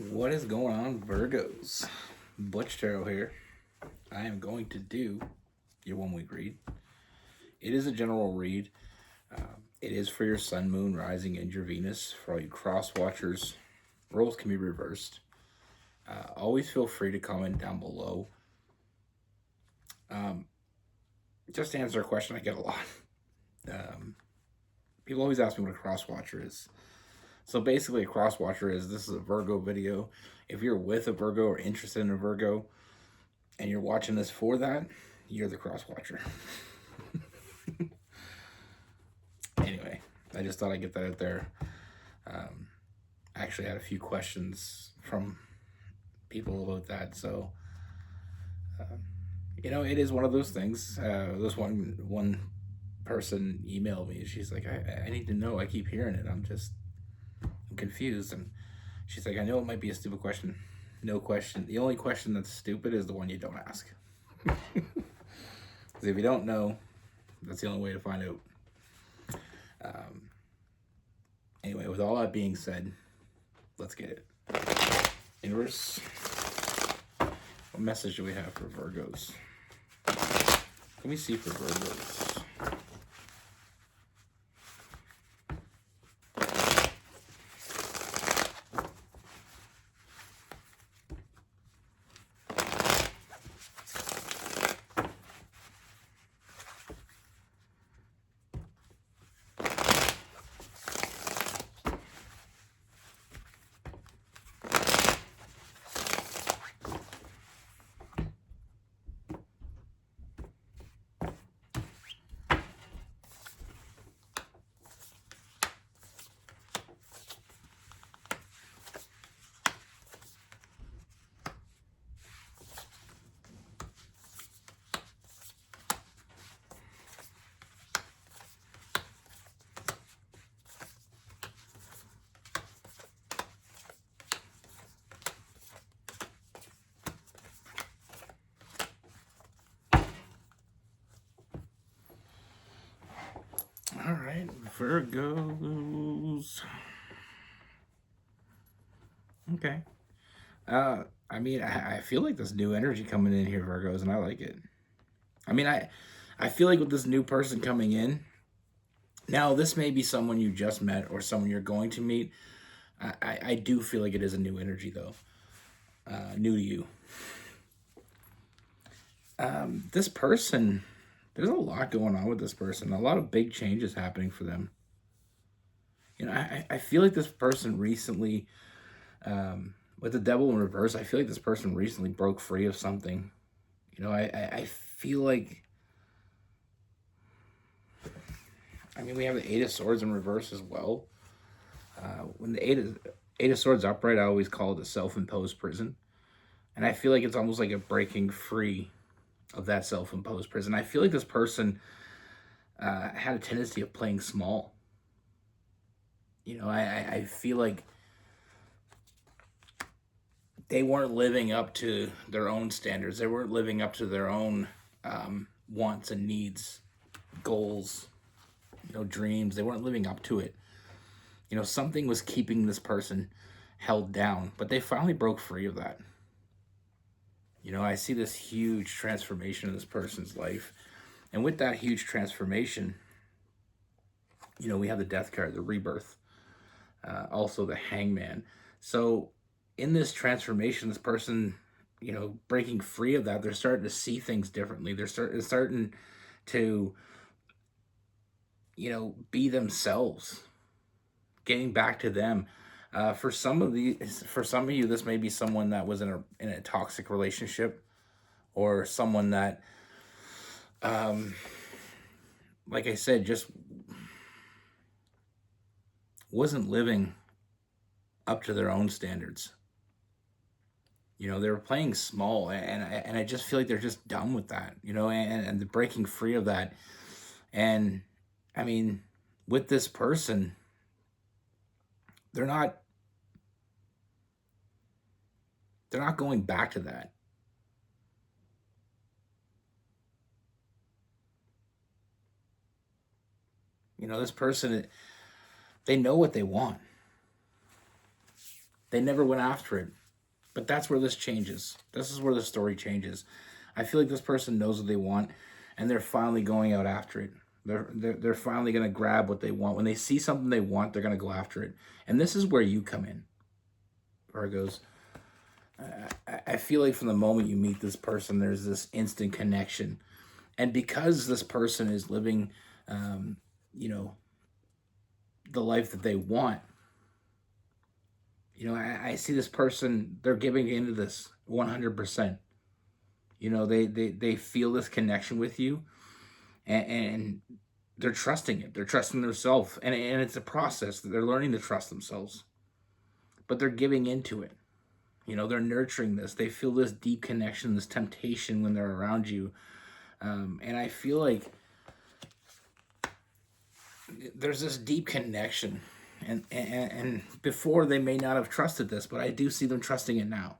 What is going on, Virgos? Butch Tarot here. I am going to do your 1 week read. It is a general read. It is for your sun, moon, rising, and your Venus. For all you cross watchers, roles can be reversed. Always feel free to comment down below. Just to answer a question I get a lot. People always ask me what a cross watcher is. So basically, a cross watcher is this is a Virgo video. If you're with a Virgo or interested in a Virgo, and you're watching this for that, you're the cross watcher. Anyway, I just thought I'd get that out there. I actually had a few questions from people about that, so it is one of those things. This one person emailed me. She's like, I need to know. I keep hearing it. I'm confused. And she's like, I know it might be a stupid question. No question. The only question that's stupid is the one you don't ask. Because if you don't know, that's the only way to find out. Anyway, with all that being said, let's get it. Universe, what message do we have for Virgos? Let me see for Virgos. All right, Virgos. Okay. I feel like this new energy coming in here, Virgos, and I like it. I feel like with this new person coming in, now this may be someone you just met or someone you're going to meet. I do feel like it is a new energy, though. New to you. This person, there's a lot going on with this person. A lot of big changes happening for them. I feel like this person recently, with the devil in reverse, I feel like this person recently broke free of something. I feel like, we have the Eight of Swords in reverse as well. When the Eight of Swords upright, I always call it a self-imposed prison. And I feel like it's almost like a breaking free of that self-imposed prison. I feel like this person had a tendency of playing small. I feel like they weren't living up to their own standards. They weren't living up to their own wants and needs, goals, dreams. They weren't living up to it. Something was keeping this person held down, but they finally broke free of that. I see this huge transformation in this person's life. And with that huge transformation, we have the Death card, the rebirth, also the Hangman. So in this transformation, this person, breaking free of that, they're starting to see things differently. They're starting to, be themselves, getting back to them. For some of you, this may be someone that was in a toxic relationship, or someone that, like I said, just wasn't living up to their own standards. They were playing small, and I just feel like they're just done with that, and the breaking free of that. And with this person, they're not going back to that. This person, they know what they want. They never went after it. But that's where this changes. This is where the story changes. I feel like this person knows what they want, and they're finally going out after it. They're finally going to grab what they want. When they see something they want, they're going to go after it. And this is where you come in, Virgos. I feel like from the moment you meet this person, there's this instant connection. And because this person is living, you know, the life that they want, you know, I see this person, they're giving into this 100%. You know, they feel this connection with you, and they're trusting it. They're trusting themselves. And it's a process that they're learning to trust themselves. But they're giving into it. You know, they're nurturing this. They feel this deep connection, this temptation when they're around you. And I feel like there's this deep connection. And before they may not have trusted this, but I do see them trusting it now.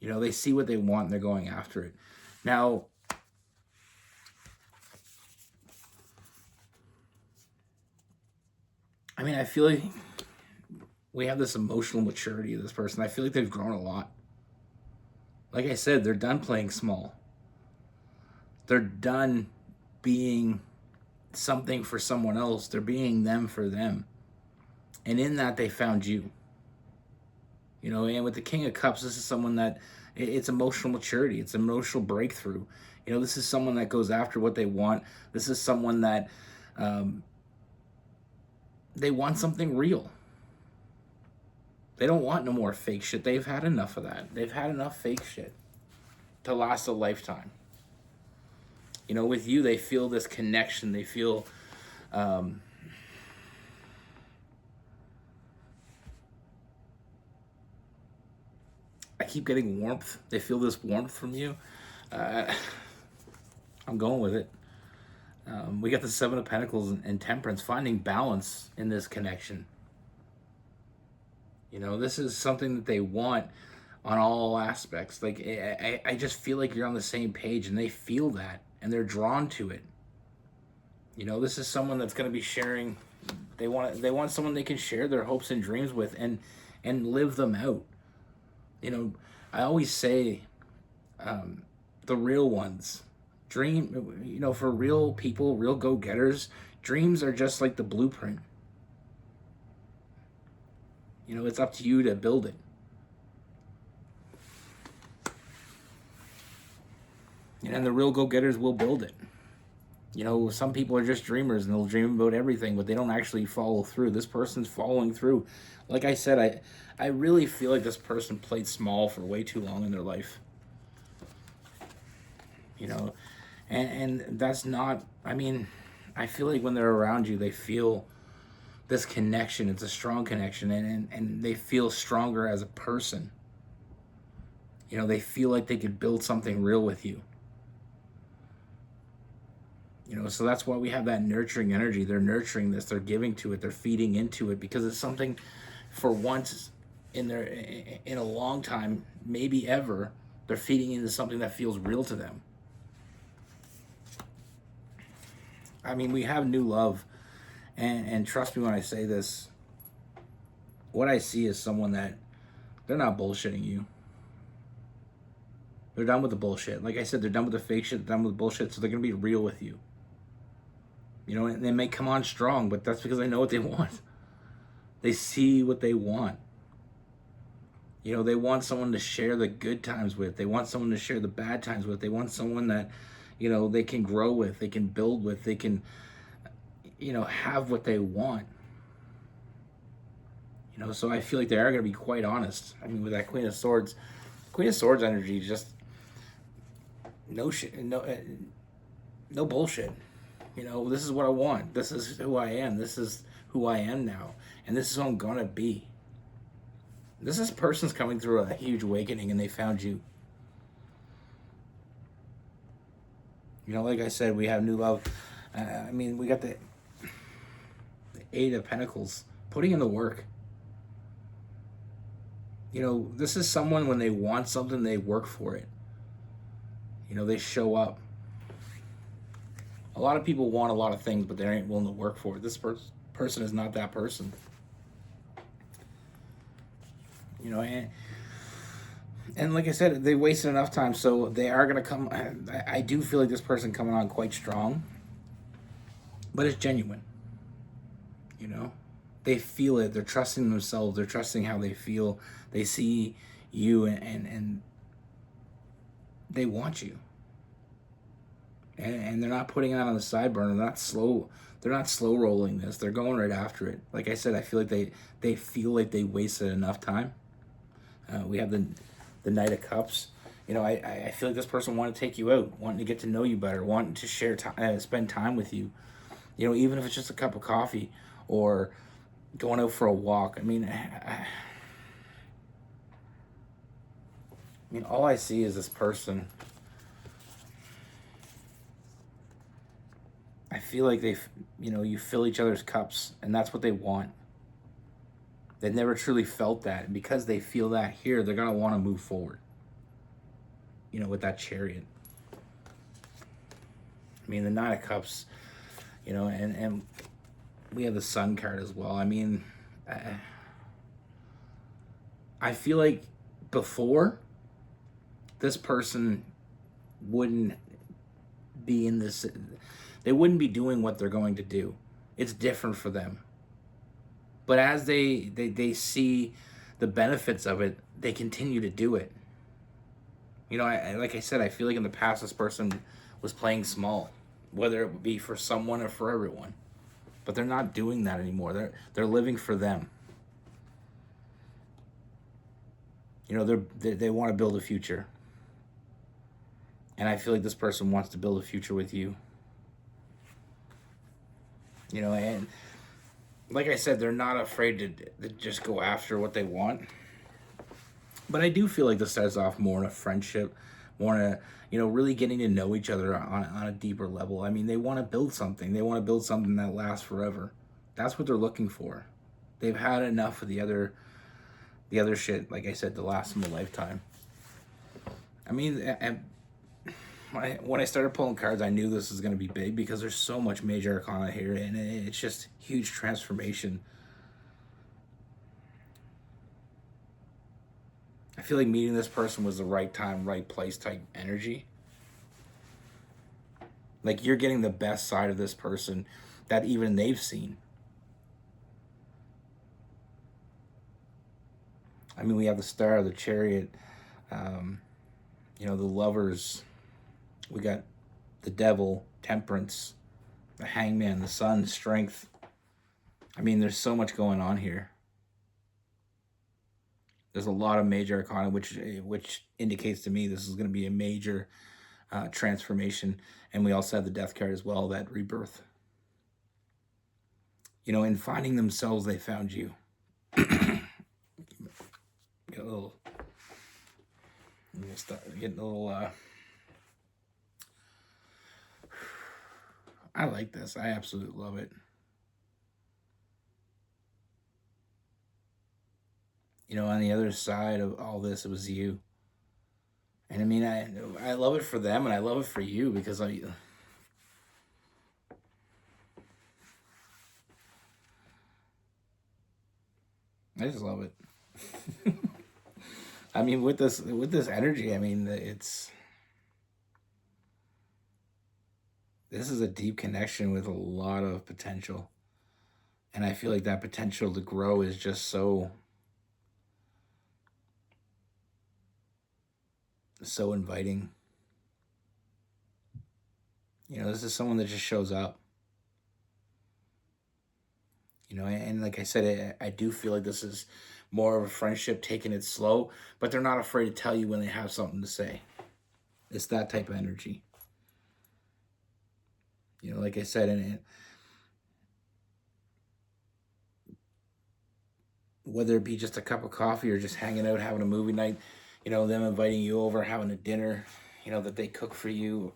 You know, they see what they want and they're going after it. Now, I mean, I feel like we have this emotional maturity of this person. I feel like they've grown a lot. Like I said, they're done playing small. They're done being something for someone else. They're being them for them. And in that, they found you. You know, and with the King of Cups, this is someone that, it's emotional maturity. It's emotional breakthrough. You know, this is someone that goes after what they want. This is someone that they want something real. They don't want no more fake shit. They've had enough of that. They've had enough fake shit to last a lifetime. You know, with you, they feel this connection. They feel I keep getting warmth. They feel this warmth from you. I'm going with it. We got the Seven of Pentacles and Temperance, finding balance in this connection. You know, this is something that they want on all aspects. Like, I just feel like you're on the same page, and they feel that, and they're drawn to it. You know, this is someone that's going to be sharing. They want someone they can share their hopes and dreams with, and live them out. You know, I always say, the real ones dream. You know, for real people, real go-getters, dreams are just like the blueprint. You know, it's up to you to build it. And the real go-getters will build it. You know, some people are just dreamers and they'll dream about everything, but they don't actually follow through. This person's following through. Like I said, I really feel like this person played small for way too long in their life. You know, and that's not, I mean, I feel like when they're around you, they feel this connection. It's a strong connection, and they feel stronger as a person. You know, they feel like they could build something real with you. You know, so that's why we have that nurturing energy. They're nurturing this. They're giving to it. They're feeding into it, because it's something for once in a long time, maybe ever, they're feeding into something that feels real to them. I mean, we have new love, and trust me when I say this, what I see is someone that they're not bullshitting you. They're done with the bullshit. Like I said, they're done with the fake shit, they're done with the bullshit, so they're going to be real with you. You know, and they may come on strong, but that's because they know what they want. They see what they want. You know, they want someone to share the good times with. They want someone to share the bad times with. They want someone that, you know, they can grow with, they can build with, they can, you know, have what they want. You know, so I feel like they are going to be quite honest. I mean, with that Queen of Swords energy, just no shit, no bullshit. You know, this is what I want. This is who I am. This is who I am now. And this is who I'm going to be. This person's coming through a huge awakening, and they found you. You know, like I said, we have new love. I mean, we got the Eight of Pentacles, putting in the work. You know, this is someone, when they want something, they work for it. You know, they show up. A lot of people want a lot of things, but they ain't willing to work for it. This person is not that person. You know, and like I said, they wasted enough time, so they are gonna come. I do feel like this person coming on quite strong, but it's genuine. You know, they feel it. They're trusting themselves. They're trusting how they feel. They see you, and they want you, and they're not putting it on the side burner. They're not slow. They're not slow rolling this. They're going right after it. Like I said, I feel like they feel like they wasted enough time. We have the Knight of Cups. You know, I feel like this person wanted to take you out, wanting to get to know you better, wanting to share time, spend time with you. You know, even if it's just a cup of coffee or going out for a walk. I mean, all I see is this person. I feel like you fill each other's cups, and that's what they want. They've never truly felt that, and because they feel that here, they're gonna want to move forward. You know, with that Chariot. I mean, the Nine of Cups. You know, and we have the Sun card as well. I mean, I feel like before this person wouldn't be in this, they wouldn't be doing what they're going to do. It's different for them. But as they see the benefits of it, they continue to do it. You know, like I said, I feel like in the past this person was playing small, whether it would be for someone or for everyone. But they're not doing that anymore. They're living for them. You know, they want to build a future. And I feel like this person wants to build a future with you. You know, and like I said, they're not afraid to just go after what they want. But I do feel like this starts off more in a friendship, more in a, really getting to know each other on a deeper level. I mean, they want to build something. They want to build something that lasts forever. That's what they're looking for. They've had enough of the other shit, like I said, to last them a lifetime. I mean, and when I started pulling cards, I knew this was going to be big because there's so much major arcana here, and it's just huge transformation. I feel like meeting this person was the right time, right place type energy. Like you're getting the best side of this person that even they've seen. I mean, we have the Star, the Chariot, the Lovers. We got the Devil, Temperance, the Hangman, the Sun, Strength. I mean, there's so much going on here. There's a lot of major arcana, which indicates to me this is going to be a major transformation. And we also have the Death card as well, that rebirth. You know, in finding themselves, they found you. Get a little. Getting a little. I like this. I absolutely love it. You know, on the other side of all this, it was you. And I mean, I love it for them, and I love it for you because I just love it. I mean, with this energy, I mean, this is a deep connection with a lot of potential, and I feel like that potential to grow is just so inviting. You know, this is someone that just shows up. You know, and like I said, I do feel like this is more of a friendship, taking it slow, but they're not afraid to tell you when they have something to say. It's that type of energy. You know, like I said, and whether it be just a cup of coffee or just hanging out, having a movie night, you know, them inviting you over, having a dinner, you know, that they cook for you.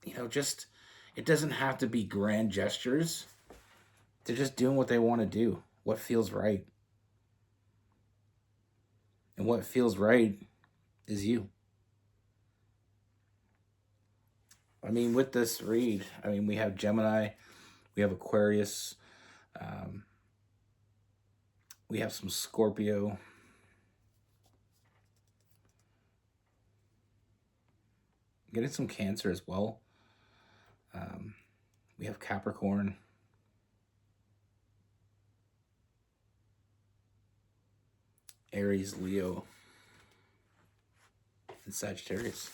You know, just, it doesn't have to be grand gestures. They're just doing what they want to do, what feels right. And what feels right is you. I mean, with this read, I mean, we have Gemini, we have Aquarius, we have some Scorpio, Getting some Cancer as well. We have Capricorn, Aries, Leo, and Sagittarius.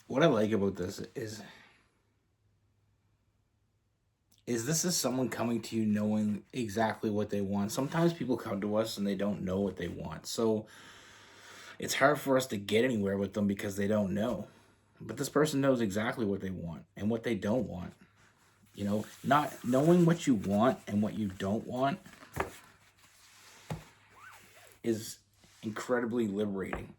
What I like about this is this is someone coming to you knowing exactly what they want. Sometimes people come to us and they don't know what they want. So it's hard for us to get anywhere with them because they don't know. But this person knows exactly what they want and what they don't want. You know, not knowing what you want and what you don't want is incredibly liberating.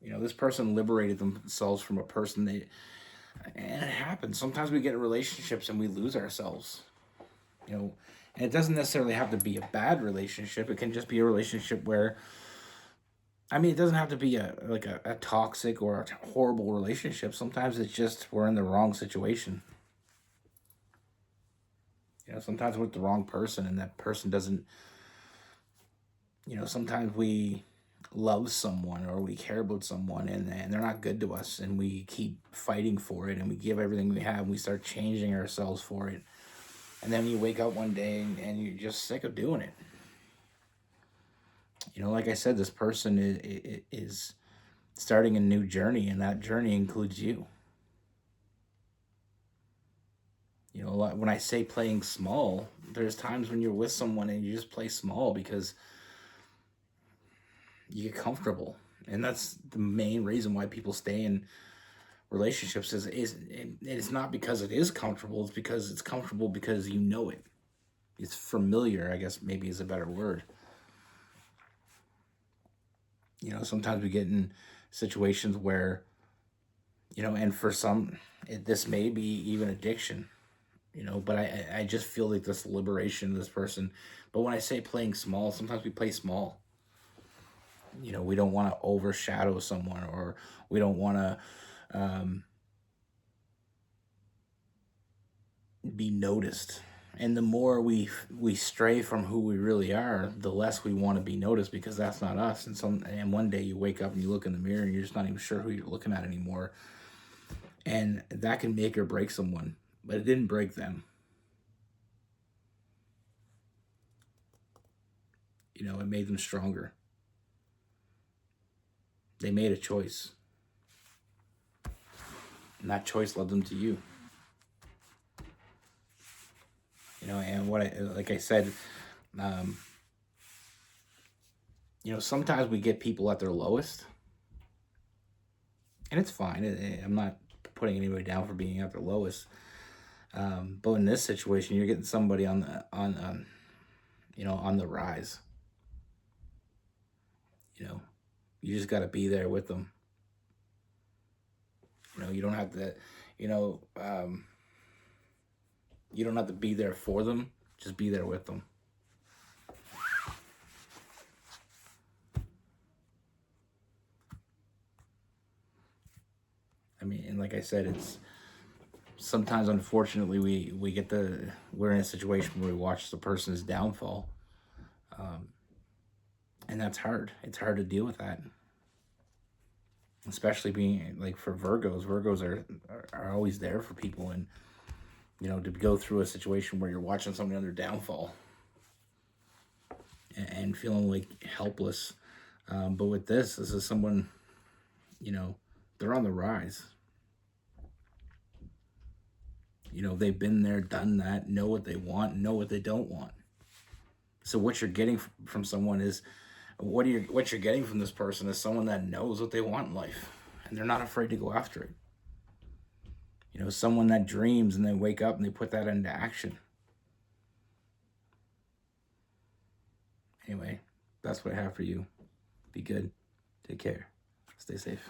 You know, this person liberated themselves from a person and it happens. Sometimes we get in relationships and we lose ourselves. You know, and it doesn't necessarily have to be a bad relationship. It can just be a relationship where, I mean, it doesn't have to be a toxic or a horrible relationship. Sometimes it's just we're in the wrong situation. You know, sometimes we're with the wrong person and that person doesn't, you know, sometimes we love someone or we care about someone and they're not good to us and we keep fighting for it and we give everything we have and we start changing ourselves for it. And then you wake up one day and you're just sick of doing it. You know, like I said, this person is starting a new journey, and that journey includes you. You know, when I say playing small, there's times when you're with someone and you just play small because you get comfortable. And that's the main reason why people stay in relationships is it's not because it is comfortable, it's because it's comfortable because you know it. It's familiar, I guess maybe is a better word. You know, sometimes we get in situations where, you know, and for some, this may be even addiction, you know, but I just feel like this liberation of this person. But when I say playing small, sometimes we play small. You know, we don't want to overshadow someone or we don't want to be noticed. And the more we stray from who we really are, the less we want to be noticed because that's not us. And one day you wake up and you look in the mirror and you're just not even sure who you're looking at anymore. And that can make or break someone, but it didn't break them. You know, it made them stronger. They made a choice. And that choice led them to you. You know, and like I said, you know, sometimes we get people at their lowest, and it's fine. I'm not putting anybody down for being at their lowest. But in this situation, you're getting somebody on you know, on the rise. You know, you just got to be there with them. You know, you don't have to, you know, you don't have to be there for them. Just be there with them. I mean, and like I said, it's sometimes, unfortunately, we're in a situation where we watch the person's downfall, and that's hard. It's hard to deal with that, especially being like for Virgos. Virgos are always there for people, and you know, to go through a situation where you're watching somebody on their downfall and feeling like helpless. But with this is someone, you know, they're on the rise. You know, they've been there, done that, know what they want, know what they don't want. So what you're getting from someone is what you're getting from this person is someone that knows what they want in life and they're not afraid to go after it. You know, someone that dreams and they wake up and they put that into action. Anyway, that's what I have for you. Be good. Take care. Stay safe.